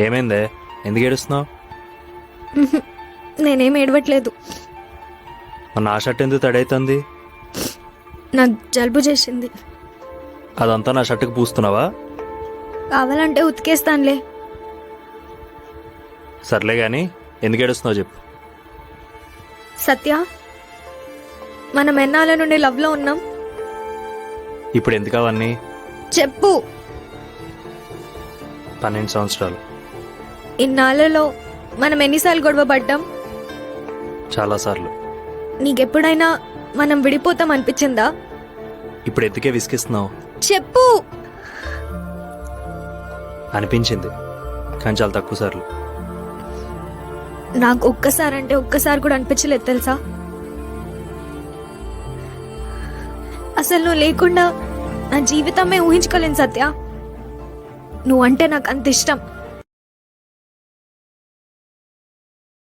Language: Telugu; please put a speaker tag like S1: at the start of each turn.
S1: ఏమైందే? ఎందుకు ఏడుస్తున్నావు?
S2: నేనేం ఏడవట్లేదు.
S1: నా షర్ట్ ఎందుకు తడైతుంది?
S2: నాకు జలుబు చేసింది.
S1: అదంతా నా షర్ట్కి పూస్తున్నావా?
S2: కావాలంటే ఉతికేస్తానులే.
S1: సర్లే కానీ ఎందుకు ఏడుస్తున్నావు చెప్పు.
S2: సత్య, మనం ఎన్నాళ్ళ నుండి లవ్లో ఉన్నాం?
S1: ఇప్పుడు ఎందుకు అవన్నీ?
S2: చెప్పు.
S1: 12 సంవత్సరాలు.
S2: ఇన్నాళ్ళలో మనం ఎన్నిసార్లు గొడవ పడ్డాం?
S1: చాలాసార్లు.
S2: నీకెప్పుడైనా మనం విడిపోతాం అనిపించిందా?
S1: ఇప్పుడు ఎందుకే విసిగిస్తున్నావు?
S2: చెప్పు.
S1: అనిపించింది, కానీ చాలా తక్కువ సార్లు.
S2: నాకు ఒక్కసారి ఒక్కసారి కూడా అనిపించలేదు తెలుసా. అసలు నువ్వు లేకుండా నా జీవితమే ఊహించుకోలేను సత్య. నువ్వంటే నాకు అంత ఇష్టం.